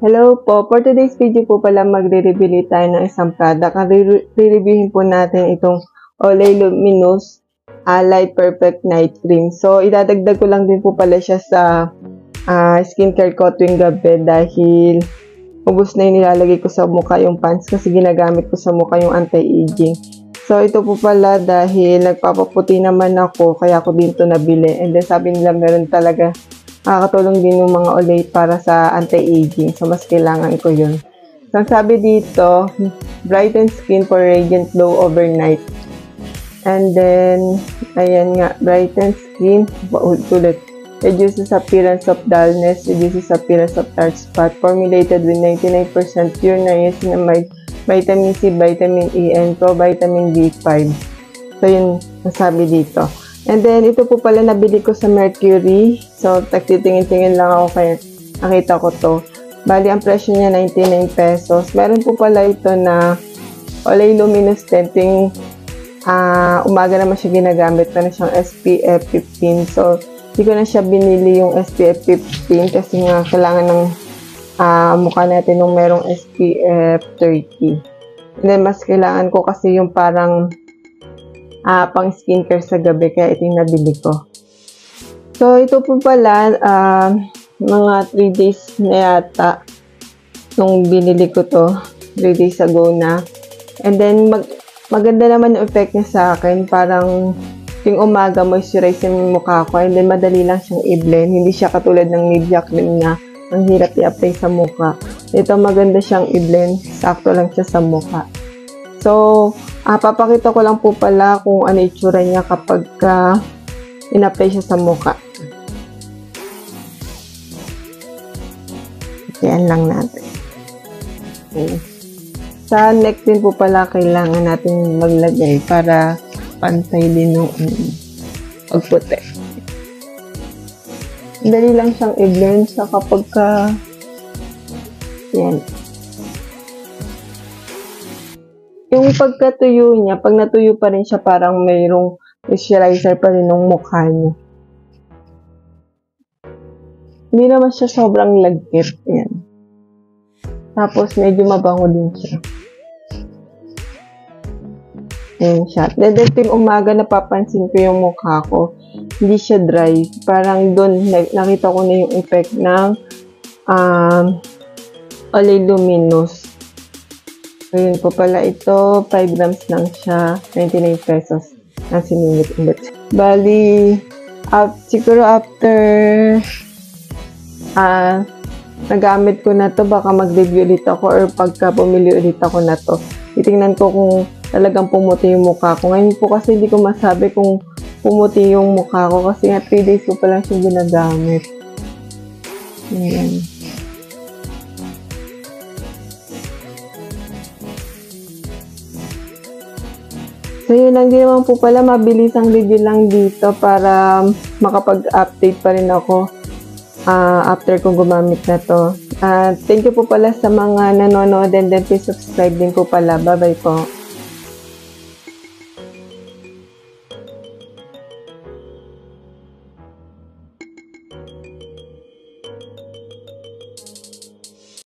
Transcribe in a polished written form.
Hello po, for today's video po pala magre-review tayo ng isang product. Ang re-reviewin po natin itong Olay Luminous Light Perfect Night Cream. So, idadagdag ko lang din po pala siya sa skincare ko tuwing gabi dahil ubos na yung nilalagay ko sa mukha yung pants kasi ginagamit ko sa mukha yung anti-aging. So, ito po pala dahil nagpapaputi naman ako kaya ako din ito nabili. And then sabi nila meron talaga nakakatulong din yung mga Olay para sa anti-aging. So, mas kailangan ko yun. So, ang sabi dito, brighten skin for radiant glow overnight. And then, ayan nga, brighten skin, ulit. Reduces appearance of dullness, reduces appearance of dark spot, formulated with 99% pure niacinamide, vitamin C, vitamin E, and provitamin B5. So, yun ang sabi dito. And then, ito po pala nabili ko sa Mercury. So, nagtitingin-tingin lang ako kaya nakita ko to. Bali, ang presyo niya 99 pesos. Meron po pala ito na Olay Luminous Tinting. Umaga naman siya ginagamit. Meron siyang SPF 15. So, hindi ko na siya binili yung SPF 15 kasi nga kailangan ng mukha natin nung merong SPF 30. And then, mas kailangan ko kasi yung parang pang skincare sa gabi, kaya ito yung nabili ko. So, ito po pala, mga 3 days na yata nung binili ko to, 3 days ago na. And then, maganda naman yung effect niya sa akin. Parang, yung umaga, moisturize yung mukha ko. And then, madali lang siyang i-blend. Hindi siya katulad ng Nivea cream na ang hirap i-apply sa mukha. Ito, maganda siyang i-blend. Sakto lang siya sa mukha. So, papakita ko lang po pala kung ano itsura niya kapag in-apply siya sa mukha. Yan lang natin. Okay. Sa neck din po pala kailangan natin maglagay para pantay din yung pagputi. Dali lang siyang i-blend sa kapag yan. Yung pagkatuyo niya, pag natuyo pa rin siya, parang mayroong moisturizer pa rin ng mukha niya. Hindi naman siya sobrang lagkit. Yan. Tapos, medyo mabango din siya. Ayan siya. Dadating umaga, napapansin ko yung mukha ko. Hindi siya dry. Parang doon, nakita ko na yung effect ng Olay Luminous. Ayun po pala ito, 5 grams lang siya, 99 pesos. Siningit ulit. Bali, siguro after nagamit ko na to, baka mag-review ulit ako or pagka bumili ulit ako na to. Titingnan ko kung talagang pumuti yung mukha ko. Ngayon po kasi hindi ko masabi kung pumuti yung mukha ko kasi nga 3 days ko pa lang siya ginagamit. Ayan. So, yun lang din naman po pala. Mabilis ang review lang dito para makapag-update pa rin ako after kong gumamit na to. Thank you po pala sa mga nanonood and then please subscribe din po pala. Bye-bye po.